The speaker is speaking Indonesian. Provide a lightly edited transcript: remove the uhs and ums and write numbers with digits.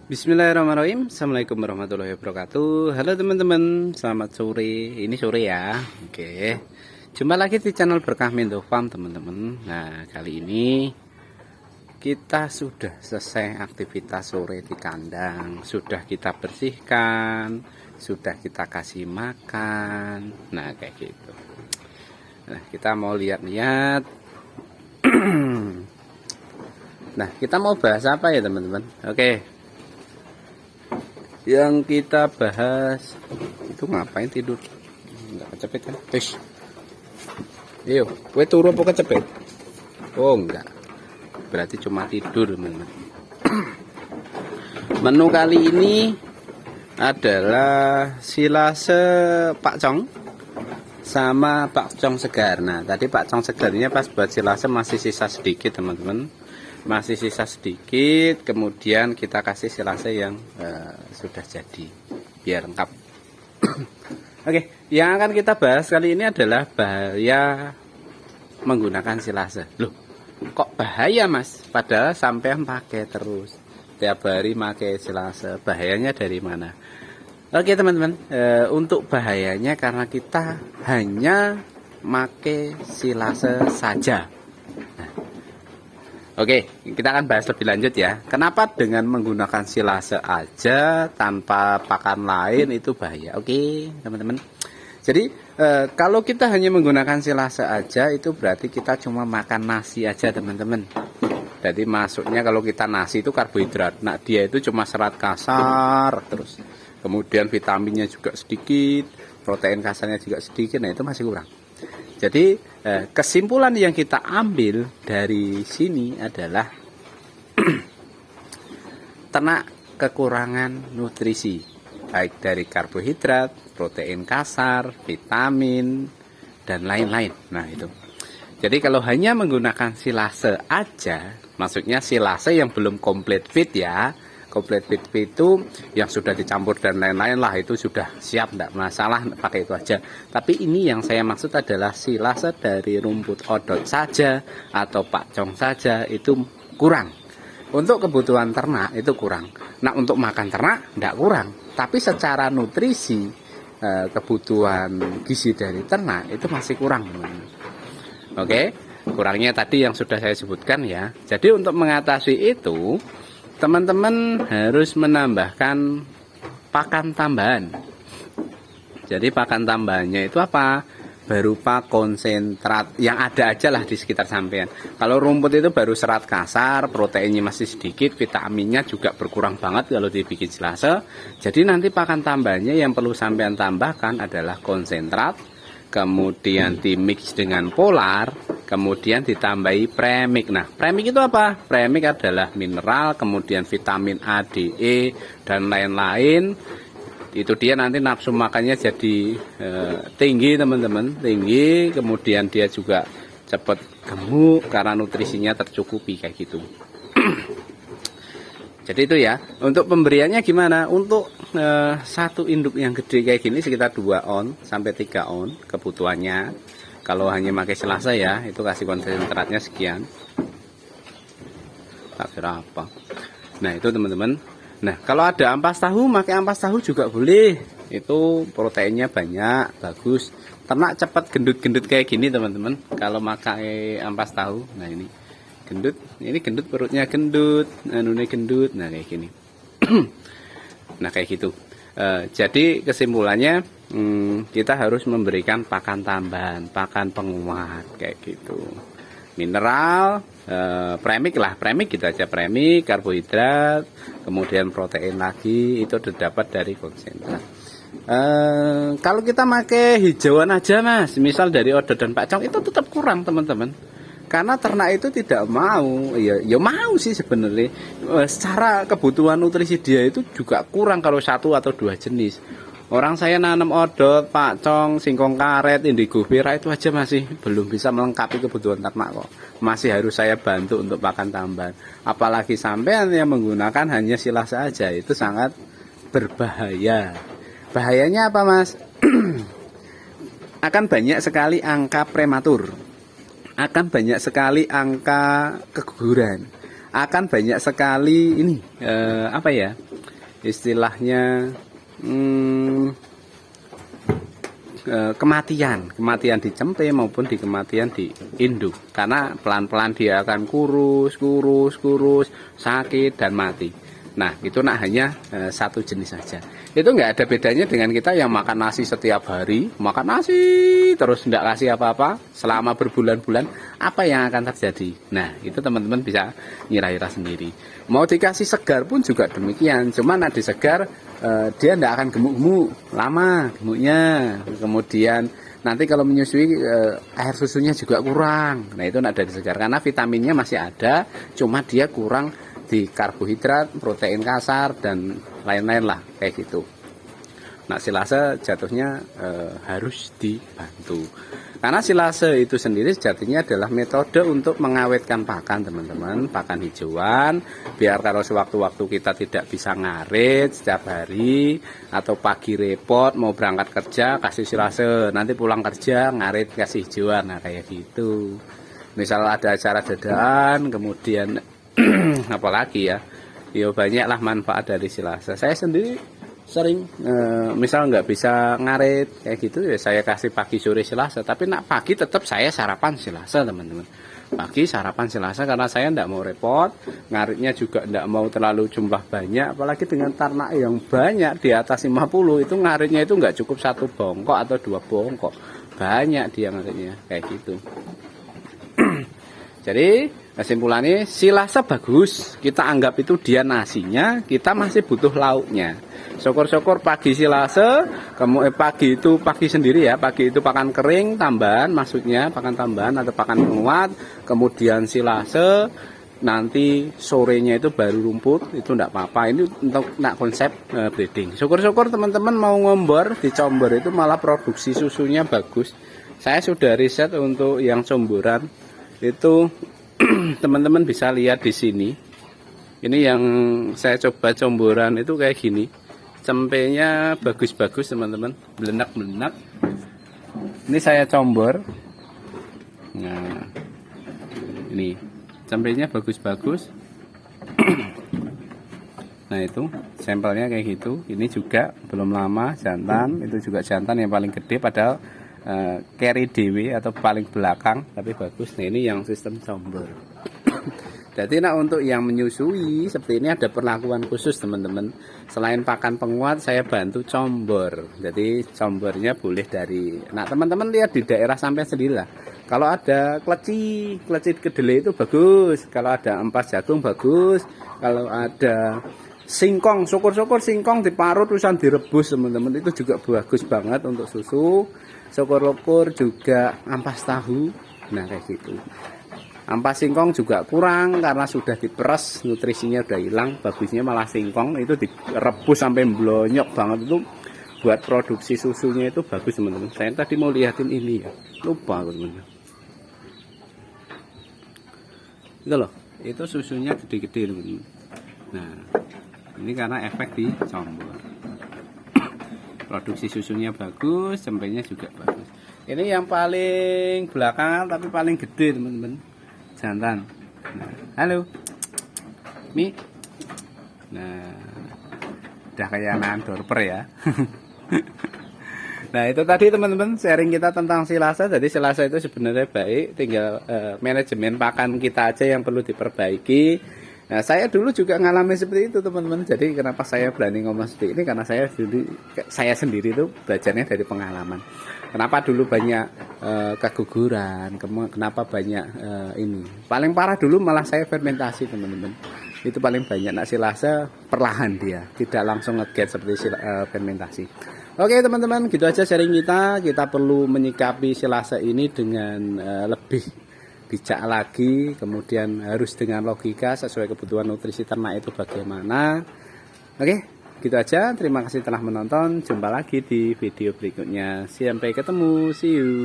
Bismillahirrahmanirrahim. Assalamualaikum warahmatullahi wabarakatuh. Halo teman-teman, selamat sore. Ini sore ya. Oke. Jumpa lagi di channel Berkah Minto Farm teman-teman. Nah, kali ini kita sudah selesai aktivitas sore di kandang. Sudah kita bersihkan, sudah kita kasih makan. Nah, kayak gitu. Nah, kita mau lihat-lihat. Nah, kita mau bahas apa ya teman-teman? Oke. Yang kita bahas itu ngapain tidur? Enggak kecepet kan? Tish. Iyo, gue turu apa kecepet? Oh enggak. Berarti cuma tidur teman-teman. Menu kali ini adalah silase Pak Cong sama Pak Cong segar. Nah, tadi Pak Cong segarnya pas buat silase masih sisa sedikit teman-teman. Masih sisa sedikit, kemudian kita kasih silase yang sudah jadi biar lengkap. Oke, yang akan kita bahas kali ini adalah bahaya menggunakan silase. Loh, kok bahaya mas? Padahal sampean pakai terus tiap hari pakai silase. Bahayanya dari mana? Oke teman-teman, untuk bahayanya karena kita hanya pakai silase saja. Oke, kita akan bahas lebih lanjut ya. Kenapa dengan menggunakan silase aja tanpa pakan lain itu bahaya? Oke, teman-teman. Jadi kalau kita hanya menggunakan silase aja itu berarti kita cuma makan nasi aja, teman-teman. Jadi masuknya kalau kita nasi itu karbohidrat. Nah, dia itu cuma serat kasar terus. Kemudian vitaminnya juga sedikit, protein kasarnya juga sedikit. Nah, itu masih kurang. Jadi kesimpulan yang kita ambil dari sini adalah ternak kekurangan nutrisi baik dari karbohidrat, protein kasar, vitamin dan lain-lain. Nah itu. Jadi kalau hanya menggunakan silase aja, maksudnya silase yang belum komplit fit ya. Komplit fit itu yang sudah dicampur dan lain-lain lah, itu sudah siap, tidak masalah pakai itu aja. Tapi ini yang saya maksud adalah silase dari rumput odot saja atau Pak Cong saja itu kurang. Untuk kebutuhan ternak itu kurang. Nah untuk makan ternak tidak kurang, tapi secara nutrisi kebutuhan gizi dari ternak itu masih kurang. Oke, kurangnya tadi yang sudah saya sebutkan ya. Jadi untuk mengatasi itu teman-teman harus menambahkan pakan tambahan. Jadi pakan tambahannya itu apa? Berupa konsentrat yang ada aja lah di sekitar sampean. Kalau rumput itu baru serat kasar, proteinnya masih sedikit, vitaminnya juga berkurang banget kalau dibikin silase. Jadi nanti pakan tambahannya yang perlu sampean tambahkan adalah konsentrat, kemudian dimix dengan polar, kemudian ditambahi premix. Nah, premix itu apa? Premix adalah mineral, kemudian vitamin A, D, E, dan lain-lain. Itu dia nanti nafsu makannya jadi tinggi teman-teman, tinggi. Kemudian dia juga cepat gemuk karena nutrisinya tercukupi kayak gitu. Jadi itu ya. Untuk pemberiannya gimana? Untuk satu induk yang gede kayak gini sekitar 2 on sampai 3 on kebutuhannya. Kalau hanya pakai silase ya, itu kasih konsentratnya sekian. Tak berapa. Nah, itu teman-teman. Nah, kalau ada ampas tahu, pakai ampas tahu juga boleh. Itu proteinnya banyak, bagus. Ternak cepat gendut-gendut kayak gini, teman-teman. Kalau pakai ampas tahu. Nah, ini gendut perutnya gendut, anunya gendut. Nah, kayak gini. Nah, kayak gitu. Jadi kesimpulannya kita harus memberikan pakan tambahan, pakan penguat kayak gitu. Mineral, premix lah, premix gitu aja, premix, karbohidrat, kemudian protein lagi itu didapat dari konsentrat. Kalau kita pakai hijauan aja mas, misal dari odot dan Pak Cong itu tetap kurang teman-teman. Karena ternak itu tidak mau, ya mau sih sebenarnya. Secara kebutuhan nutrisi dia itu juga kurang kalau 1 atau 2 jenis. Orang saya nanam odot, Pak Cong, singkong karet, indigo vera itu aja masih belum bisa melengkapi kebutuhan ternak kok. Masih harus saya bantu untuk pakan tambahan. Apalagi sampean yang menggunakan hanya silase saja, itu sangat berbahaya. Bahayanya apa mas? Akan banyak sekali angka prematur. Akan banyak sekali angka keguguran, akan banyak sekali ini istilahnya kematian di cempe maupun di kematian di induk, karena pelan-pelan dia akan kurus, sakit dan mati. Nah, itu hanya satu jenis saja. Itu nggak ada bedanya dengan kita yang makan nasi setiap hari, makan nasi terus nggak kasih apa-apa selama berbulan-bulan, apa yang akan terjadi? Nah, itu teman-teman bisa ngira-ngira sendiri. Mau dikasih segar pun juga demikian, cuman di segar dia tidak akan gemuk-gemuk lama gemuknya. Kemudian nanti kalau menyusui air susunya juga kurang. Nah, itu tidak ada di segar karena vitaminnya masih ada, cuma dia kurang di karbohidrat, protein kasar dan lain-lain lah kayak gitu. Nah, silase jatuhnya harus dibantu. Karena silase itu sendiri sejatinya adalah metode untuk mengawetkan pakan, teman-teman, pakan hijauan, biar kalau sewaktu-waktu kita tidak bisa ngarit setiap hari atau pagi repot mau berangkat kerja kasih silase, nanti pulang kerja ngarit kasih hijauan. Nah, kayak gitu. Misal ada acara dadaan, kemudian apalagi ya banyaklah manfaat dari silase. Saya sendiri sering misal nggak bisa ngarit kayak gitu ya, saya kasih pagi sore silase, tapi pagi tetap saya sarapan silase, teman-teman. Pagi sarapan silase karena saya nggak mau repot, ngaritnya juga nggak mau terlalu jumlah banyak, apalagi dengan ternak yang banyak di atas 50 itu ngaritnya itu nggak cukup 1 bongkok atau 2 bongkok, banyak dia ngaritnya kayak gitu. Jadi kesimpulannya silase bagus, kita anggap itu dia nasinya, kita masih butuh lauknya. Syukur-syukur pagi silase, kemudian pagi itu pagi sendiri ya, pagi itu pakan kering tambahan, maksudnya pakan tambahan atau pakan penguat, kemudian silase, nanti sorenya itu baru rumput, itu enggak apa-apa. Ini untuk konsep breeding. Syukur-syukur teman-teman mau ngombor, di combor itu malah produksi susunya bagus. Saya sudah riset untuk yang comboran itu teman-teman bisa lihat di sini. Ini yang saya coba comboran itu kayak gini. Cempenya bagus-bagus, teman-teman, belenak-belenak. Ini saya combor. Nah, ini cempenya bagus-bagus. Nah, itu sampelnya kayak gitu. Ini juga belum lama jantan, itu juga jantan yang paling gede, padahal carry dewi atau paling belakang, tapi bagus. Nah, ini yang sistem combor. Jadi untuk yang menyusui seperti ini ada perlakuan khusus, teman-teman. Selain pakan penguat, saya bantu combor. Jadi combornya boleh dari, nah teman-teman lihat di daerah sampai sendiri lah. Kalau ada kleci kedelai itu bagus. Kalau ada empas jagung bagus. Kalau ada singkong, syukur-syukur singkong diparut terusan direbus, teman-teman, itu juga bagus banget untuk susu. Syukur-syukur juga ampas tahu. Nah, kayak gitu. Ampas singkong juga kurang karena sudah diperes, nutrisinya udah hilang. Bagusnya malah singkong itu direbus sampai blonyok banget, itu buat produksi susunya itu bagus, teman-teman. Saya tadi mau lihatin ini ya, lupa, teman-teman. Itu loh, itu susunya gede-gede, teman-teman. Nah, ini karena efek di combor. Produksi susunya bagus, cempenya juga bagus. Ini yang paling belakangan tapi paling gede, teman-teman. Jantan. Nah, halo Mi. Nah, udah kayak dorper ya. Nah, itu tadi teman-teman sharing kita tentang silase. Jadi silase itu sebenarnya baik, tinggal manajemen pakan kita aja yang perlu diperbaiki. Nah, saya dulu juga ngalami seperti itu, teman-teman. Jadi kenapa saya berani ngomong seperti ini, karena saya sendiri itu belajarnya dari pengalaman. Kenapa dulu banyak keguguran, kenapa banyak ini. Paling parah dulu malah saya fermentasi, teman-teman. Itu paling banyak. Nah, silase perlahan dia, tidak langsung nge-get seperti fermentasi. Oke, teman-teman, gitu aja sharing kita. Kita perlu menyikapi silase ini dengan lebih bijak lagi, kemudian harus dengan logika sesuai kebutuhan nutrisi ternak itu bagaimana. Oke. Gitu aja, terima kasih telah menonton. Jumpa lagi di video berikutnya. Sampai ketemu, see you.